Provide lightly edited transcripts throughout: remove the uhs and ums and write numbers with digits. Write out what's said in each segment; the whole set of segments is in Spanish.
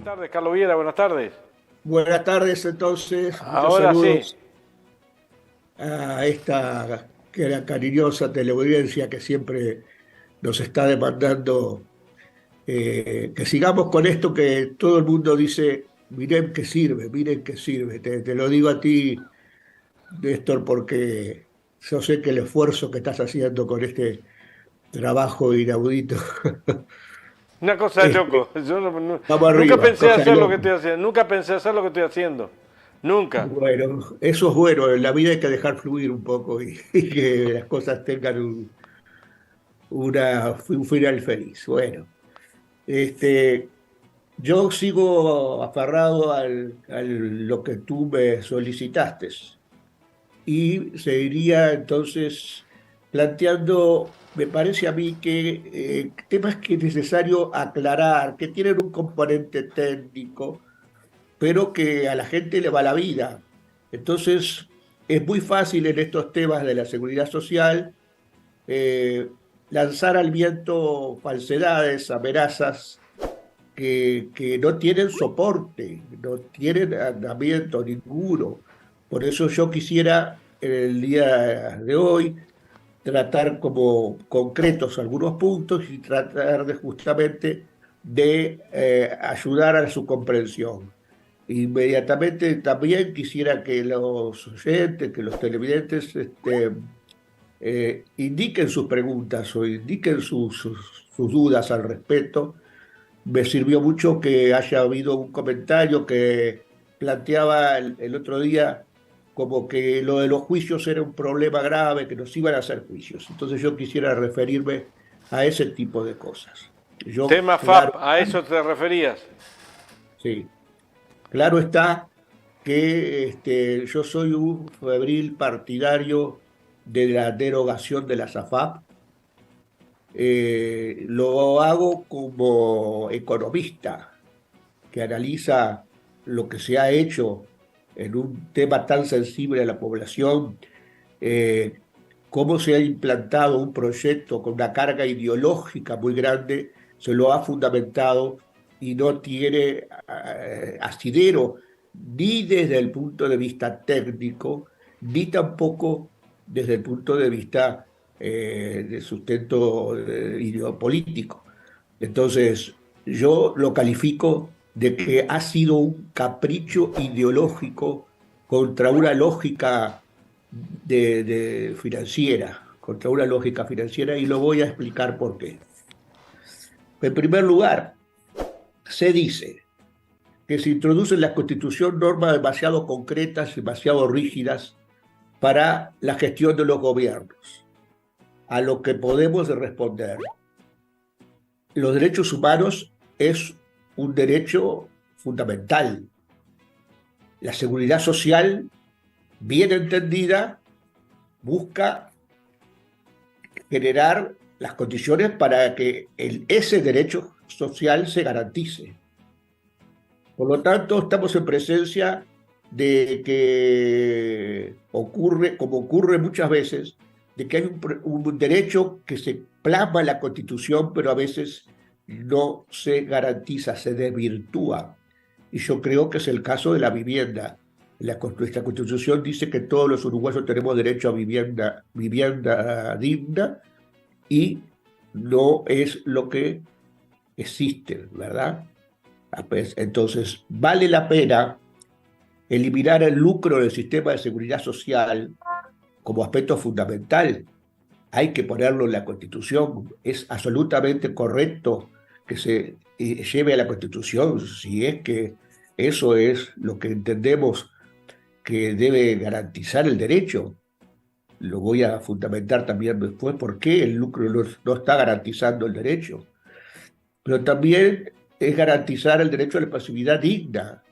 tardes, Carlos Viera, buenas tardes. Buenas tardes, entonces, muchos Ahora sí. saludos a esta que era cariñosa teleaudiencia que siempre nos está demandando que sigamos con esto que todo el mundo dice, miren que sirve. Te lo digo a ti, Néstor, porque yo sé que el esfuerzo que estás haciendo con este trabajo inaudito, Una cosa de este, loco. Yo vamos nunca arriba, pensé cosa de hacer lo que loco. estoy haciendo. Nunca pensé hacer lo que estoy haciendo. Nunca. Bueno, eso es bueno, en la vida hay que dejar fluir un poco y que las cosas tengan un final feliz. Bueno, este, yo sigo aferrado a lo que tú me solicitaste y seguiría entonces planteando, me parece a mí que temas que es necesario aclarar, que tienen un componente técnico, pero que a la gente le va la vida. Entonces, es muy fácil en estos temas de la seguridad social eh, lanzar al viento falsedades, amenazas que no tienen soporte, no tienen andamiento ninguno. Por eso yo quisiera en el día de hoy tratar como concretos algunos puntos y tratar de justamente de ayudar a su comprensión. Inmediatamente también quisiera que los oyentes, que los televidentes indiquen sus preguntas o indiquen sus dudas al respecto. Me sirvió mucho que haya habido un comentario que planteaba el otro día como que lo de los juicios era un problema grave, que nos iban a hacer juicios. Entonces yo quisiera referirme a ese tipo de cosas. Yo, Tema claro, FAP, ¿a eso te referías? sí, claro está que yo soy un febril partidario de la derogación de la SAFAP. Lo hago como economista que analiza lo que se ha hecho en un tema tan sensible a la población, eh, cómo se ha implantado un proyecto con una carga ideológica muy grande, se lo ha fundamentado y no tiene asidero ni desde el punto de vista técnico, ni tampoco desde el punto de vista de sustento ideopolítico. Entonces, yo lo califico de que ha sido un capricho ideológico contra una lógica financiera, contra una lógica financiera, y lo voy a explicar por qué. En primer lugar, se dice que se introducen en la Constitución normas demasiado concretas, demasiado rígidas para la gestión de los gobiernos. A lo que podemos responder, los derechos humanos es un derecho fundamental. La seguridad social, bien entendida, busca generar las condiciones para que ese derecho social se garantice. Por lo tanto, estamos en presencia de que ocurre, como ocurre muchas veces, de que hay un derecho que se plasma en la Constitución, pero a veces no se garantiza, se desvirtúa. Y yo creo que es el caso de la vivienda. Nuestra Constitución dice que todos los uruguayos tenemos derecho a vivienda digna y no es lo que existe, ¿verdad? Pues, entonces, vale la pena eliminar el lucro del sistema de seguridad social como aspecto fundamental. Hay que ponerlo en la Constitución. Es absolutamente correcto que se lleve a la Constitución si es que eso es lo que entendemos que debe garantizar el derecho. Lo voy a fundamentar también después por qué el lucro no está garantizando el derecho. Pero también es garantizar el derecho a la pasividad digna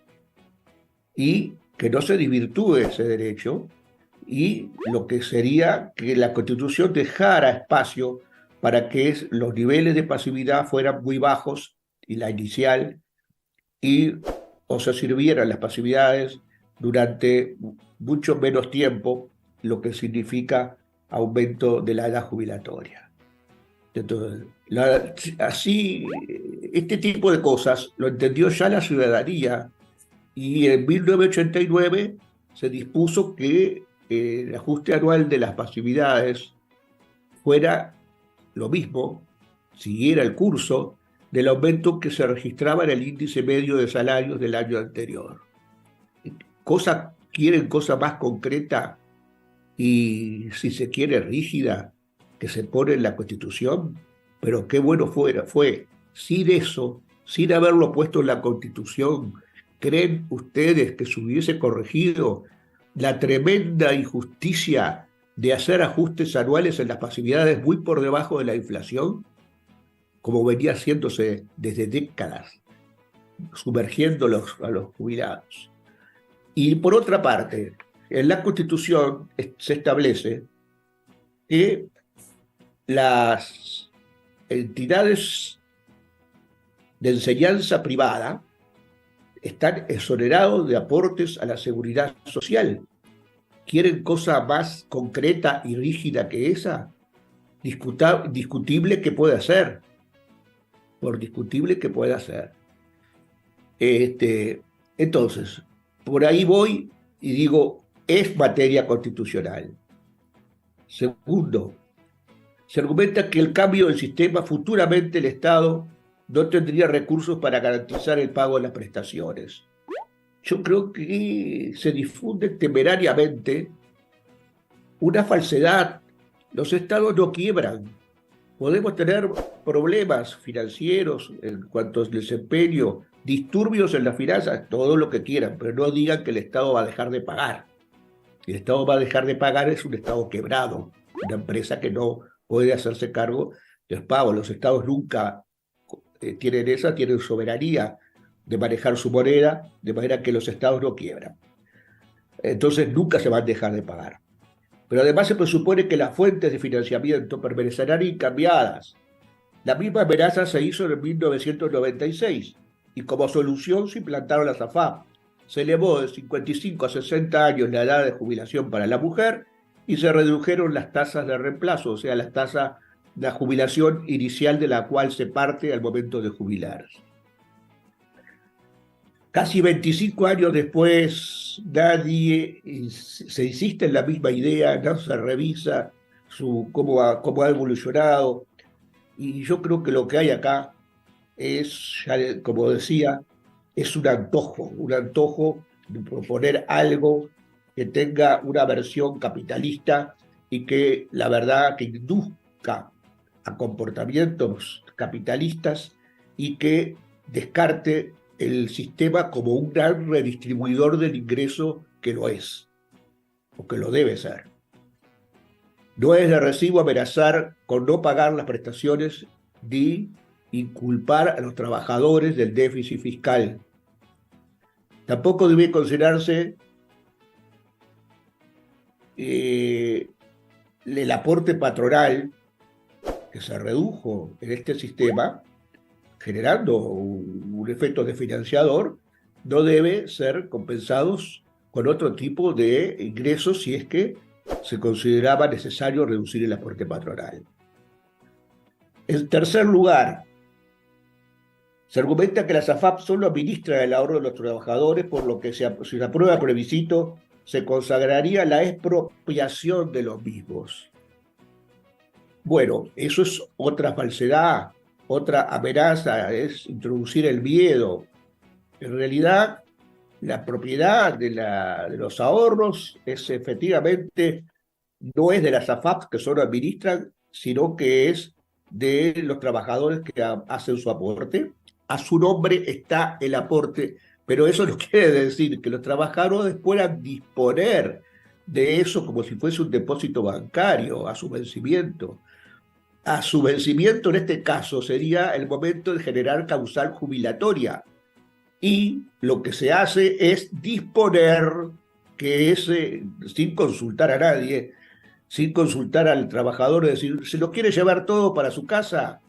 y que no se desvirtúe ese derecho y lo que sería que la Constitución dejara espacio para que los niveles de pasividad fueran muy bajos y la inicial y o se sirvieran las pasividades durante mucho menos tiempo, lo que significa aumento de la edad jubilatoria. Entonces, así este tipo de cosas lo entendió ya la ciudadanía y en 1989 se dispuso que el ajuste anual de las pasividades fuera lo mismo, siguiera el curso del aumento que se registraba en el índice medio de salarios del año anterior. Quieren cosa más concreta y, si se quiere, rígida, que se pone en la Constitución, pero qué bueno fue, sin eso, sin haberlo puesto en la Constitución. ¿Creen ustedes que se hubiese corregido la tremenda injusticia de hacer ajustes anuales en las pasividades muy por debajo de la inflación, como venía haciéndose desde décadas, sumergiendo a los jubilados? Y por otra parte, en la Constitución se establece que las entidades de enseñanza privada están exonerados de aportes a la seguridad social. ¿Quieren cosa más concreta y rígida que esa? Discutible que puede ser, por discutible que pueda ser. Entonces, por ahí voy y digo, es materia constitucional. Segundo, se argumenta que el cambio del sistema, futuramente el Estado no tendría recursos para garantizar el pago de las prestaciones. Yo creo que se difunde temerariamente una falsedad. Los estados no quiebran. Podemos tener problemas financieros en cuanto al desempeño, disturbios en las finanzas, todo lo que quieran, pero no digan que el Estado va a dejar de pagar. Si el Estado va a dejar de pagar, es un Estado quebrado, una empresa que no puede hacerse cargo de los pagos. Los Estados nunca tienen soberanía de manejar su moneda, de manera que los Estados no quiebran. Entonces nunca se van a dejar de pagar. Pero además se presupone que las fuentes de financiamiento permanecerán incambiadas. La misma amenaza se hizo en 1996 y como solución se implantaron las AFAP. Se elevó de 55 a 60 años la edad de jubilación para la mujer y se redujeron las tasas de reemplazo, o sea, las tasas de jubilación inicial de la cual se parte al momento de jubilarse. Casi 25 años después, nadie se insiste en la misma idea, no se revisa cómo ha evolucionado. Y yo creo que lo que hay acá es, como decía, es un antojo de proponer algo que tenga una versión capitalista y que, la verdad, que induzca a comportamientos capitalistas y que descarte el sistema como un gran redistribuidor del ingreso que lo es, o que lo debe ser. No es de recibo amenazar con no pagar las prestaciones ni inculpar a los trabajadores del déficit fiscal. Tampoco debe considerarse el aporte patronal que se redujo en este sistema, generando un efecto desfinanciador, no debe ser compensados con otro tipo de ingresos si es que se consideraba necesario reducir el aporte patronal. En tercer lugar, se argumenta que las AFAP solo administran el ahorro de los trabajadores, por lo que si se aprueba plebiscito, se consagraría la expropiación de los mismos. Bueno, eso es otra falsedad, otra amenaza, es introducir el miedo. En realidad, la propiedad de los ahorros es efectivamente, no es de las AFAP que solo administran, sino que es de los trabajadores que hacen su aporte. A su nombre está el aporte, pero eso no quiere decir que los trabajadores puedan disponer de eso como si fuese un depósito bancario a su vencimiento. A su vencimiento, en este caso, sería el momento de generar causal jubilatoria. Y lo que se hace es disponer que sin consultar a nadie, sin consultar al trabajador, decir, ¿se lo quiere llevar todo para su casa?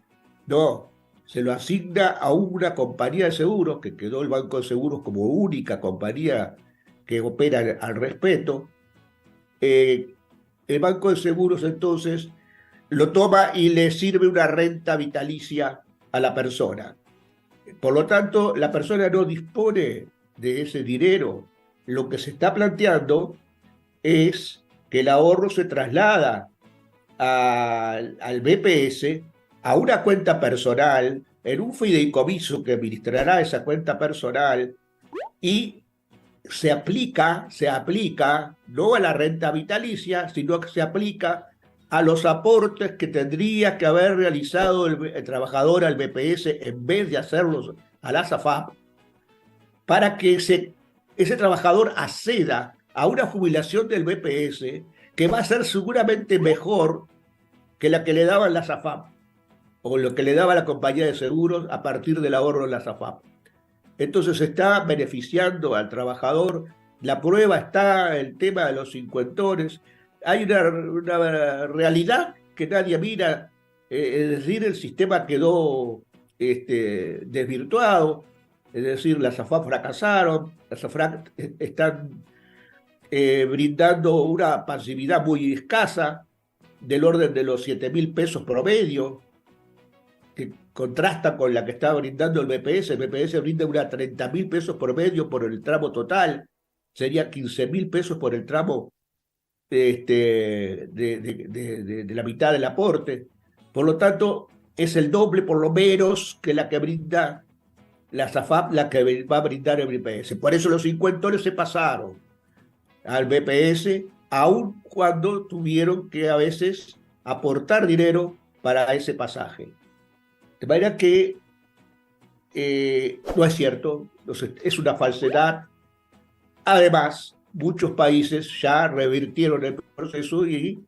No, se lo asigna a una compañía de seguros, que quedó el Banco de Seguros como única compañía que opera al respeto. El Banco de Seguros entonces lo toma y le sirve una renta vitalicia a la persona. Por lo tanto, la persona no dispone de ese dinero. Lo que se está planteando es que el ahorro se traslada al BPS, a una cuenta personal, en un fideicomiso que administrará esa cuenta personal y se aplica no a la renta vitalicia, sino que se aplica a los aportes que tendría que haber realizado el trabajador al BPS en vez de hacerlos a la SAFAP, para que ese trabajador acceda a una jubilación del BPS que va a ser seguramente mejor que la que le daban la SAFAP o lo que le daba la compañía de seguros a partir del ahorro de la SAFAP. Entonces se está beneficiando al trabajador. La prueba está el tema de los cincuentones. Hay una realidad que nadie mira, es decir, el sistema quedó desvirtuado, es decir, las AFAP fracasaron, las AFAP están brindando una pasividad muy escasa, del orden de los 7.000 pesos promedio, que contrasta con la que está brindando el BPS. El BPS brinda unas 30.000 pesos promedio por el tramo total, sería 15.000 pesos por el tramo de la mitad del aporte. Por lo tanto, es el doble por lo menos que la que brinda la SAFAP, la que va a brindar el BPS. Por eso los cincuentones se pasaron al BPS, aun cuando tuvieron que a veces aportar dinero para ese pasaje. De manera que no es cierto, es una falsedad. Además, muchos países ya revirtieron el proceso y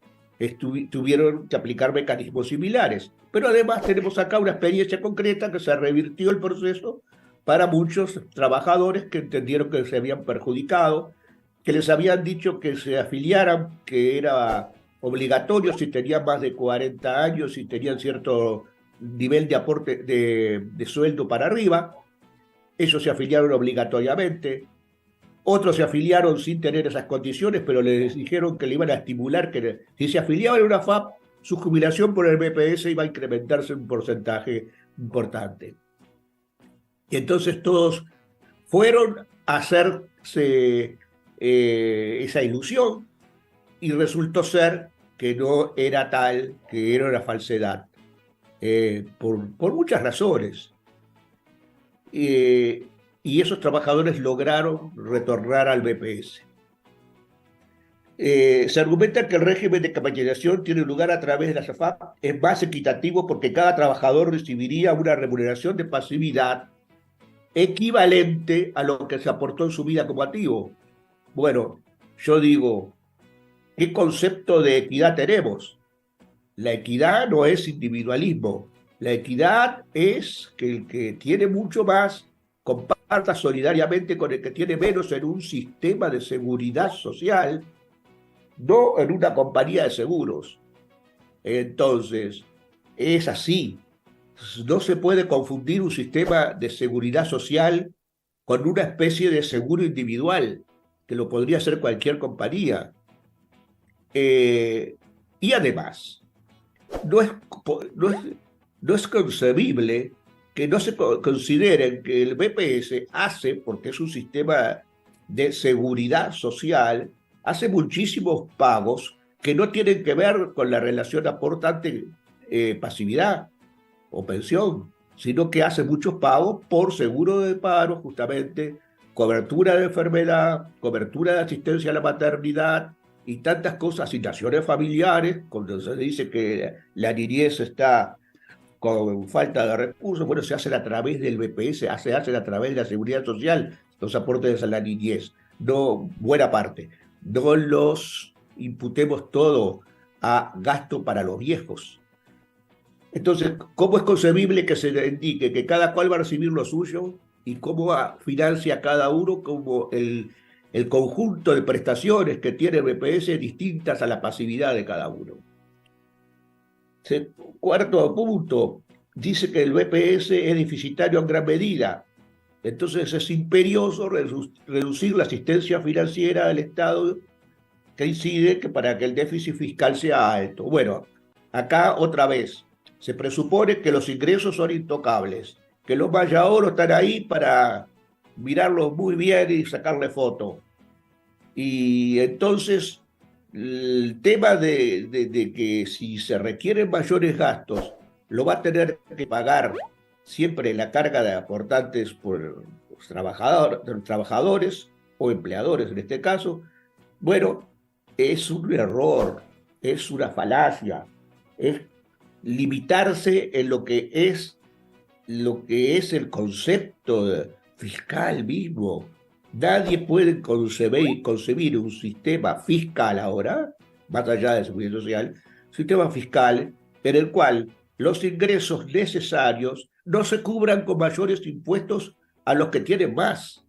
tuvieron que aplicar mecanismos similares. Pero además tenemos acá una experiencia concreta que se revirtió el proceso para muchos trabajadores que entendieron que se habían perjudicado, que les habían dicho que se afiliaran, que era obligatorio si tenían más de 40 años, si tenían cierto nivel de aporte de sueldo para arriba. Ellos se afiliaron obligatoriamente. Otros se afiliaron sin tener esas condiciones, pero les dijeron que le iban a estimular que si se afiliaban a una FAP, su jubilación por el BPS iba a incrementarse un porcentaje importante. Y entonces todos fueron a hacerse esa ilusión y resultó ser que no era tal, que era una falsedad, por muchas razones. Y esos trabajadores lograron retornar al BPS. Se argumenta que el régimen de capitalización tiene lugar a través de la SAFAP, es más equitativo porque cada trabajador recibiría una remuneración de pasividad equivalente a lo que se aportó en su vida como activo. Bueno, yo digo, ¿qué concepto de equidad tenemos? La equidad no es individualismo, la equidad es que el que tiene mucho más comparta solidariamente con el que tiene menos en un sistema de seguridad social, no en una compañía de seguros. Entonces, es así. No se puede confundir un sistema de seguridad social con una especie de seguro individual, que lo podría hacer cualquier compañía. Y además, no es, no es, no es concebible que no se consideren que el BPS hace, porque es un sistema de seguridad social, hace muchísimos pagos que no tienen que ver con la relación aportante-pasividad o pensión, sino que hace muchos pagos por seguro de paro, justamente, cobertura de enfermedad, cobertura de asistencia a la maternidad y tantas cosas, asignaciones familiares, cuando se dice que la niñez está con falta de recursos, bueno, se hacen a través del BPS, se hacen a través de la seguridad social, los aportes a la niñez, no, buena parte, no los imputemos todo a gasto para los viejos. Entonces, ¿cómo es concebible que se indique que cada cual va a recibir lo suyo y cómo financia cada uno como el conjunto de prestaciones que tiene el BPS distintas a la pasividad de cada uno? Cuarto punto, dice que el BPS es deficitario en gran medida. Entonces es imperioso reducir la asistencia financiera del Estado, que incide que para que el déficit fiscal sea alto. Bueno, acá otra vez, se presupone que los ingresos son intocables, que los mayaoros están ahí para mirarlos muy bien y sacarle foto. Y entonces el tema de que si se requieren mayores gastos, lo va a tener que pagar siempre la carga de aportantes por los trabajadores o empleadores en este caso. Bueno, es un error, es una falacia, es limitarse en lo que es el concepto fiscal mismo. Nadie puede concebir un sistema fiscal ahora, más allá de seguridad social, sistema fiscal en el cual los ingresos necesarios no se cubran con mayores impuestos a los que tienen más.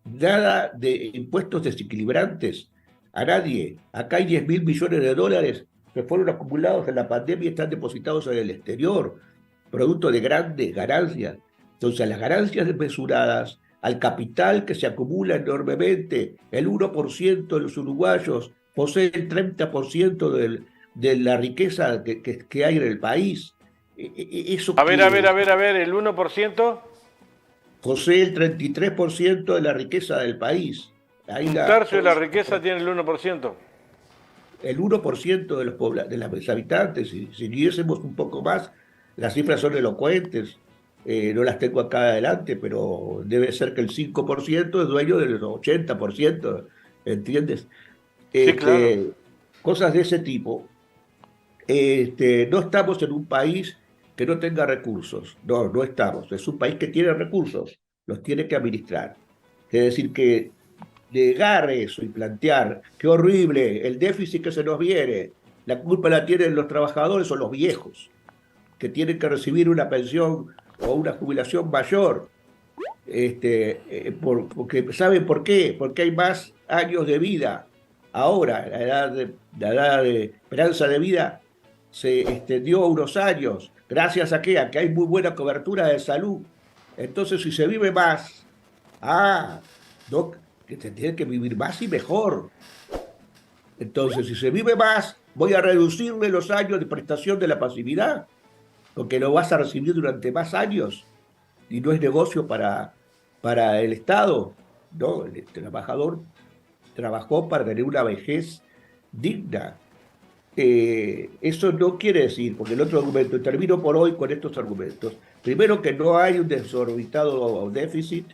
Nada de impuestos desequilibrantes a nadie. Acá hay 10.000 millones de dólares que fueron acumulados en la pandemia y están depositados en el exterior, producto de grandes ganancias. Entonces, las ganancias desmesuradas, al capital que se acumula enormemente, el 1% de los uruguayos posee el 30% de la riqueza que hay en el país. Eso A ver, el 1%, posee el 33% de la riqueza del país. Ahí un tercio de la riqueza tiene el 1%. El 1% de los habitantes, si viésemos un poco más, las cifras son elocuentes, no las tengo acá adelante, pero debe ser que el 5% es dueño del 80%, ¿entiendes? Sí, claro. Cosas de ese tipo. No estamos en un país que no tenga recursos, no estamos, es un país que tiene recursos, los tiene que administrar. Es decir, que negar eso y plantear qué horrible el déficit que se nos viene, la culpa la tienen los trabajadores o los viejos, que tienen que recibir una pensión o una jubilación mayor, porque ¿saben por qué? Porque hay más años de vida. Ahora, la edad de esperanza de vida se extendió unos años. ¿Gracias a qué? A que hay muy buena cobertura de salud. Entonces, si se vive más, no, que se tiene que vivir más y mejor. Entonces, si se vive más, voy a reducirle los años de prestación de la pasividad, porque lo vas a recibir durante más años y no es negocio para el Estado. No, el trabajador trabajó para tener una vejez digna. Eso no quiere decir, porque el otro argumento, y termino por hoy con estos argumentos, primero que no hay un desorbitado déficit,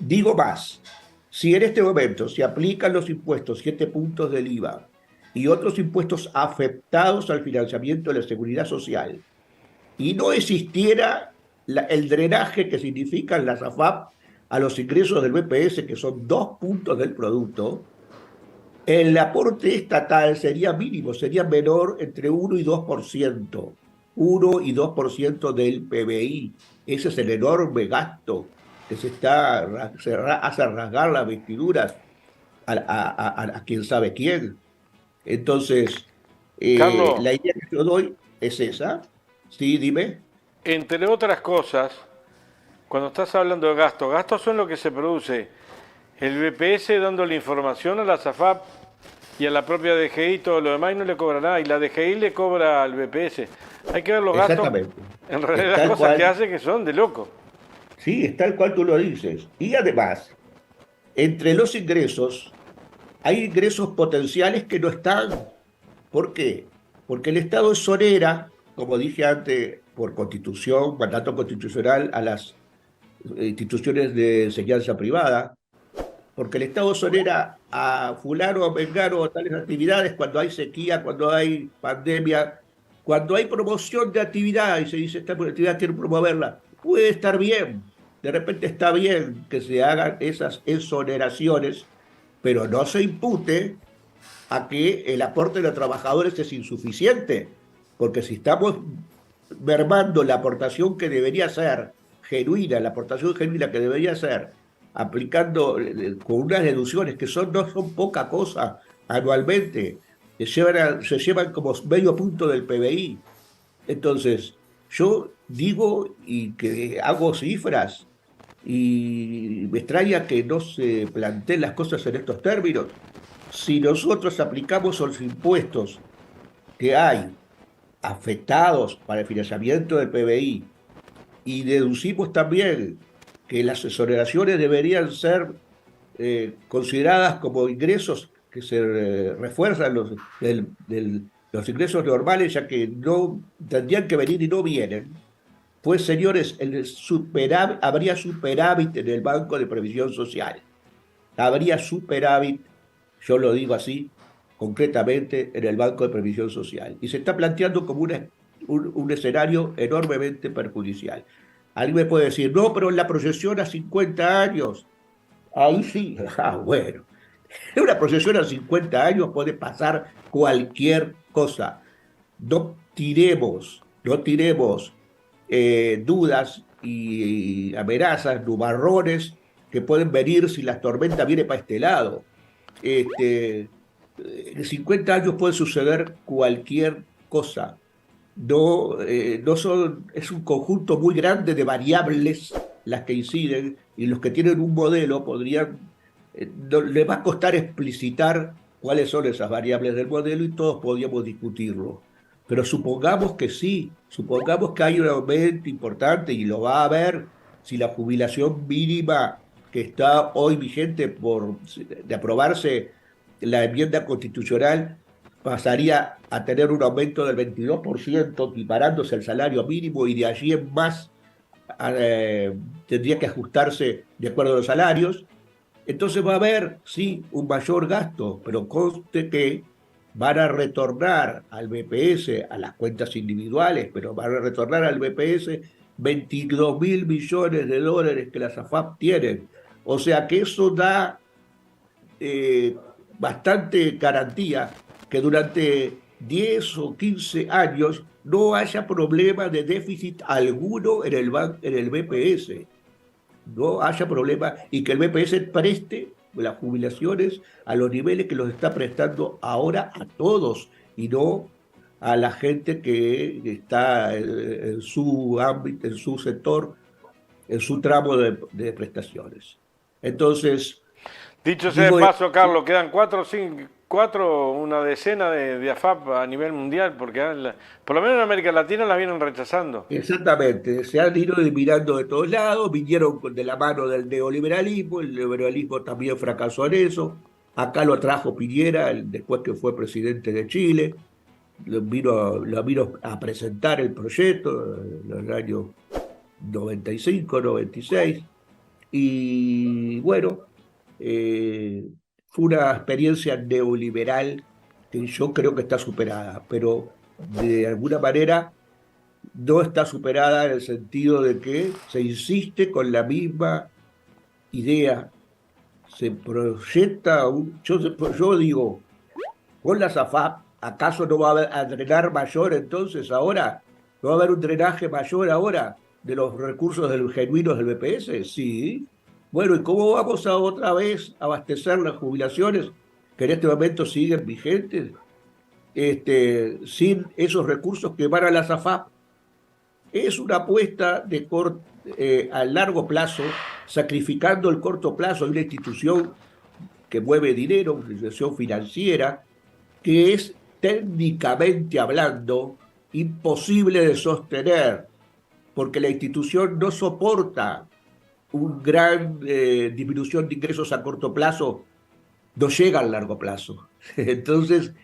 digo más, si en este momento se aplican los impuestos, 7 puntos del IVA y otros impuestos afectados al financiamiento de la seguridad social, y no existiera el drenaje que significan las AFAP a los ingresos del BPS, que son 2 puntos del producto, el aporte estatal sería mínimo, sería menor entre 1 y 2%. 1 y 2% del PBI. Ese es el enorme gasto que se hace rasgar las vestiduras a quien sabe quién. Entonces, Carlos, la idea que yo doy es esa. Sí, dime. entre otras cosas, cuando estás hablando de gastos, gastos son lo que se produce el BPS dando la información a la SAFAP y a la propia DGI y todo lo demás y no le cobra nada. Y la DGI le cobra al BPS. Hay que ver los gastos, Exactamente. en realidad Es las tal cosas que cual. hace que son de loco. Sí, es tal cual tú lo dices. Y además, entre los ingresos, hay ingresos potenciales que no están. ¿Por qué? Porque el Estado exonera, como dije antes, por constitución, mandato constitucional a las instituciones de enseñanza privada, porque el Estado exonera a fulano, a mengano, a tales actividades cuando hay sequía, cuando hay pandemia, cuando hay promoción de actividad y se dice esta actividad quiero promoverla, puede estar bien. De repente está bien que se hagan esas exoneraciones, pero no se impute a que el aporte de los trabajadores es insuficiente, porque si estamos mermando la aportación que debería ser genuina, la aportación genuina que debería ser, aplicando con unas deducciones que no son poca cosa anualmente, se llevan como medio punto del PBI. Entonces, yo digo y que hago cifras y me extraña que no se planteen las cosas en estos términos. Si nosotros aplicamos los impuestos que hay afectados para el financiamiento del PBI y deducimos también que las exoneraciones deberían ser consideradas como ingresos que se refuerzan los ingresos normales, ya que no tendrían que venir y no vienen. Pues, señores, habría superávit en el Banco de Previsión Social. Habría superávit, yo lo digo así, concretamente, en el Banco de Previsión Social. Y se está planteando como un escenario enormemente perjudicial. Alguien me puede decir, no, pero en la proyección a 50 años, ahí sí, bueno, en una proyección a 50 años puede pasar cualquier cosa. No tiremos dudas y amenazas, nubarrones que pueden venir si la tormenta viene para este lado. Este, en 50 años puede suceder cualquier cosa. No es un conjunto muy grande de variables las que inciden y los que tienen un modelo les va a costar explicitar cuáles son esas variables del modelo y todos podríamos discutirlo. Pero supongamos que sí, supongamos que hay un aumento importante y lo va a haber si la jubilación mínima que está hoy vigente de aprobarse la enmienda constitucional pasaría a tener un aumento del 22%, equiparándose al salario mínimo, y de allí en más tendría que ajustarse de acuerdo a los salarios. Entonces va a haber, sí, un mayor gasto, pero conste que van a retornar al BPS, a las cuentas individuales, pero van a retornar al BPS 22.000 millones de dólares que las AFAP tienen. O sea que eso da bastante garantía que durante 10 o 15 años no haya problema de déficit alguno en el BPS, no haya problema, y que el BPS preste las jubilaciones a los niveles que los está prestando ahora a todos y no a la gente que está en su ámbito, en su sector, en su tramo de prestaciones. Entonces, Dicho sea de digo, paso, Carlos, quedan cuatro, una decena de AFAP a nivel mundial, porque por lo menos en América Latina las vienen rechazando. exactamente, se han ido eliminando de todos lados, vinieron de la mano del neoliberalismo, el neoliberalismo también fracasó en eso. Acá lo trajo Piñera, después que fue presidente de Chile, lo vino a presentar el proyecto en el año 95, 96, y bueno, fue una experiencia neoliberal que yo creo que está superada, pero de alguna manera no está superada en el sentido de que se insiste con la misma idea, se proyecta yo digo, con la SAFAP, ¿acaso no va a drenar mayor entonces ahora? ¿No va a haber un drenaje mayor ahora de los recursos genuinos del BPS? Sí. Bueno, ¿y cómo vamos a otra vez abastecer las jubilaciones que en este momento siguen vigentes, sin esos recursos que van a la SAFAP? Es una apuesta a largo plazo, sacrificando el corto plazo de una institución que mueve dinero, una institución financiera, que es técnicamente hablando imposible de sostener, porque la institución no soporta una gran disminución de ingresos a corto plazo, no llega al largo plazo. Entonces,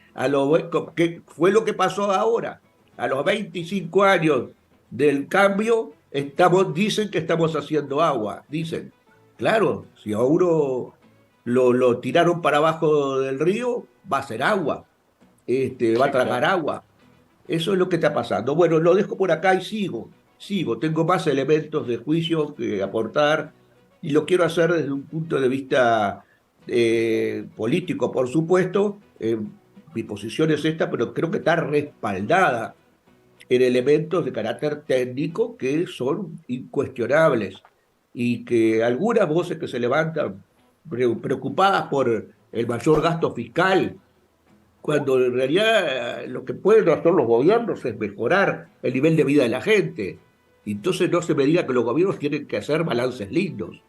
¿qué fue lo que pasó ahora? A los 25 años del cambio, dicen que estamos haciendo agua, dicen. Claro, si a uno lo tiraron para abajo del río, va a ser agua, va a Sí, tragar claro. agua. Eso es lo que está pasando. Bueno, lo dejo por acá y sigo. Tengo más elementos de juicio que aportar y lo quiero hacer desde un punto de vista político, por supuesto. Mi posición es esta, pero creo que está respaldada en elementos de carácter técnico que son incuestionables y que algunas voces que se levantan preocupadas por el mayor gasto fiscal, cuando en realidad lo que pueden hacer los gobiernos es mejorar el nivel de vida de la gente. Y entonces no se me diga que los gobiernos tienen que hacer balances lindos,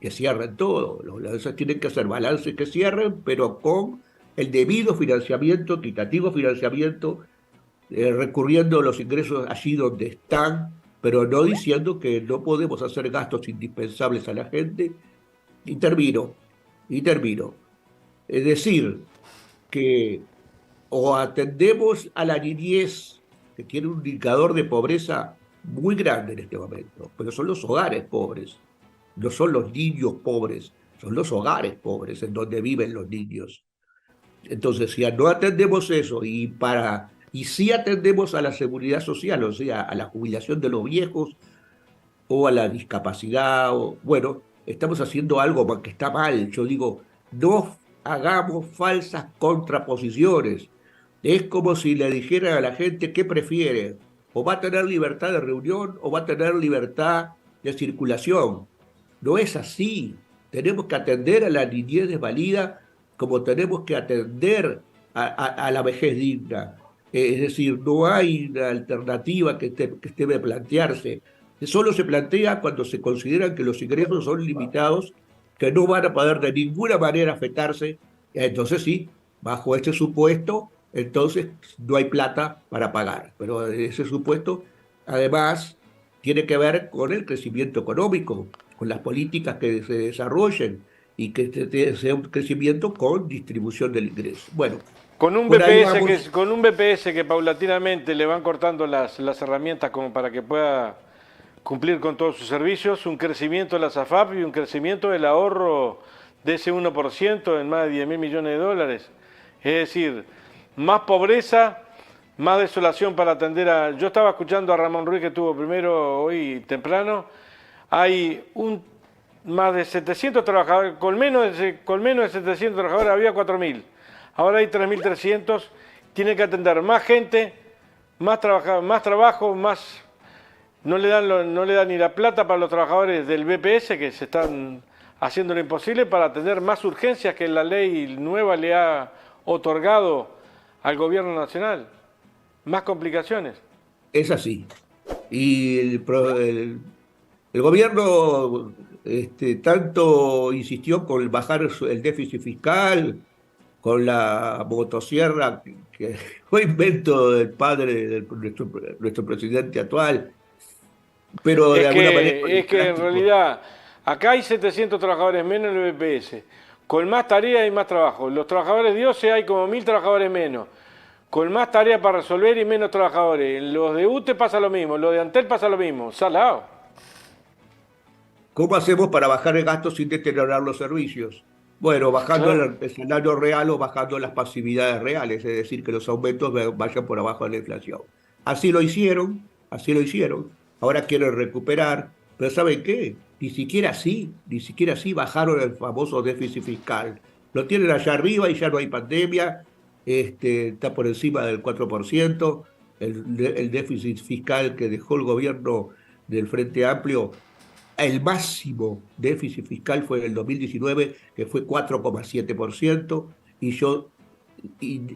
que cierren todo. Los balances tienen que hacer balances que cierren, pero con el debido financiamiento, equitativo financiamiento, recurriendo a los ingresos allí donde están pero no diciendo que no podemos hacer gastos indispensables a la gente. Y termino, y termino. Es decir, que o atendemos a la niñez, que tiene un indicador de pobreza muy grande en este momento, pero son los hogares pobres, no son los niños pobres, son los hogares pobres en donde viven los niños. Entonces, si no atendemos eso y sí atendemos a la seguridad social, o sea, a la jubilación de los viejos o a la discapacidad, o, bueno, estamos haciendo algo que está mal. Yo digo, no hagamos falsas contraposiciones. Es como si le dijeran a la gente qué prefiere, o va a tener libertad de reunión o va a tener libertad de circulación. No es así. Tenemos que atender a la niñez desvalida como tenemos que atender a la vejez digna. Es decir, no hay una alternativa que debe plantearse. Solo se plantea cuando se consideran que los ingresos son limitados, que no van a poder de ninguna manera afectarse. Entonces sí, bajo este supuesto, entonces no hay plata para pagar. Pero ese supuesto, además, tiene que ver con el crecimiento económico, con las políticas que se desarrollen y que sea un crecimiento con distribución del ingreso. Bueno, Con un por ahí BPS vamos. con un BPS que paulatinamente le van cortando las herramientas como para que pueda cumplir con todos sus servicios, un crecimiento de la SAFAP y un crecimiento del ahorro de ese 1% en más de 10 mil millones de dólares. Es decir, más pobreza, más desolación para atender a... Yo estaba escuchando a Ramón Ruiz que estuvo primero hoy temprano. Hay más de 700 trabajadores, con menos de 700 trabajadores había 4.000. Ahora hay 3.300. Tiene que atender más gente, más trabajo, más... No le dan ni la plata para los trabajadores del BPS que se están haciendo lo imposible para tener más urgencias que la ley nueva le ha otorgado al gobierno nacional. Más complicaciones. Es así. Y el gobierno tanto insistió con bajar el déficit fiscal, con la motosierra, que fue invento del padre de nuestro presidente actual, pero de alguna manera Es es que en práctico. realidad acá hay 700 trabajadores menos en el BPS. Con más tareas y más trabajo. Los trabajadores de OCE hay como 1.000 trabajadores menos. Con más tareas para resolver y menos trabajadores. En los de UTE pasa lo mismo, los de Antel pasa lo mismo. Salado. ¿Cómo hacemos para bajar el gasto sin deteriorar los servicios? Bueno, bajando Claro. el salario real o bajando las pasividades reales, es decir, que los aumentos vayan por abajo de la inflación. Así lo hicieron, así lo hicieron. Ahora quieren recuperar, pero ¿saben qué? Ni siquiera así bajaron el famoso déficit fiscal. Lo tienen allá arriba y ya no hay pandemia, está por encima del 4%, el déficit fiscal que dejó el gobierno del Frente Amplio. El máximo déficit fiscal fue en el 2019, que fue 4,7%, y yo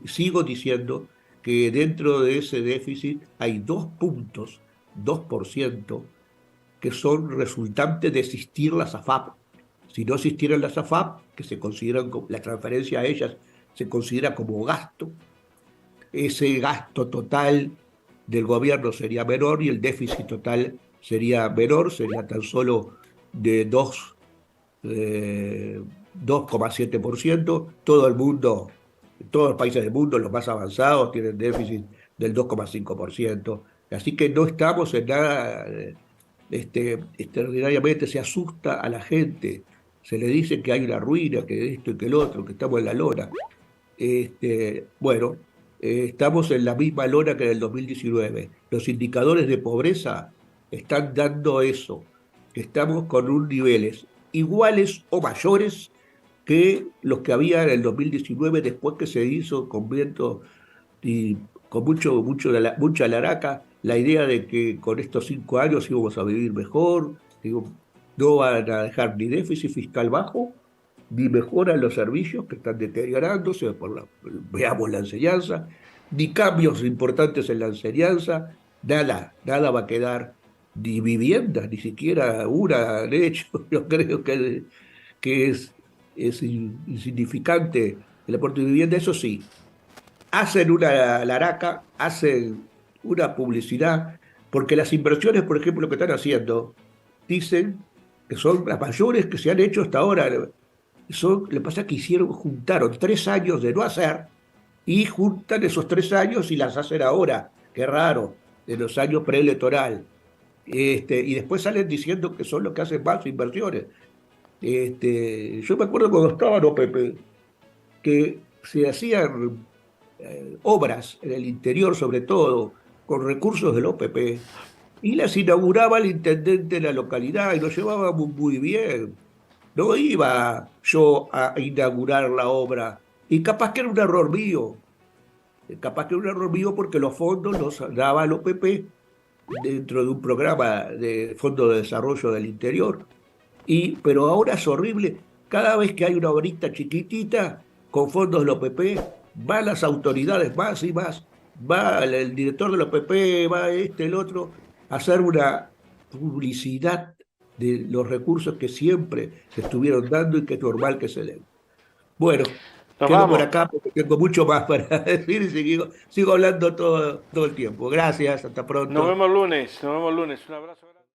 sigo diciendo que dentro de ese déficit hay 2 puntos, 2%, que son resultantes de existir la SAFAP. Si no existiera la SAFAP, que se consideran como, la transferencia a ellas se considera como gasto, ese gasto total del gobierno sería menor y el déficit total sería menor, sería tan solo de 2,7%. Todo el mundo, todos los países del mundo, los más avanzados, tienen déficit del 2,5%. Así que no estamos en nada extraordinariamente, se asusta a la gente, se le dice que hay una ruina, que esto y que el otro, que estamos en la lona. Bueno, estamos en la misma lona que en el 2019. Los indicadores de pobreza están dando eso, que estamos con un niveles iguales o mayores que los que había en el 2019 después que se hizo con viento y con mucha laraca la idea de que con estos 5 años íbamos a vivir mejor, digo, no van a dejar ni déficit fiscal bajo, ni mejoran los servicios que están deteriorándose, veamos la enseñanza, ni cambios importantes en la enseñanza, nada va a quedar, ni viviendas, ni siquiera una, de hecho, yo creo que es insignificante el aporte de vivienda, eso sí, hacen una laraca, hacen una publicidad Porque las inversiones, por ejemplo, que están haciendo, dicen que son las mayores que se han hecho hasta ahora. Lo que pasa es que juntaron 3 años de no hacer y juntan esos 3 años y las hacen ahora. Qué raro, de los años preelectoral. Y después salen diciendo que son los que hacen más inversiones. Yo me acuerdo cuando estaba en OPP, que se hacían obras en el interior, sobre todo, con recursos del OPP, y las inauguraba el intendente de la localidad y lo llevaba muy bien. No iba yo a inaugurar la obra. Y capaz que era un error mío. Capaz que era un error mío porque los fondos los daba el OPP dentro de un programa de Fondo de Desarrollo del Interior. Pero ahora es horrible. Cada vez que hay una obrita chiquitita con fondos del OPP, van las autoridades más y más. Va el director del OPP, va el otro, a hacer una publicidad de los recursos que siempre se estuvieron dando y que es normal que se den. Bueno, Nos quedo por vamos. acá porque tengo mucho más para decir y sigo hablando todo el tiempo. Gracias, hasta Nos pronto. vemos lunes. Nos vemos lunes. Un abrazo.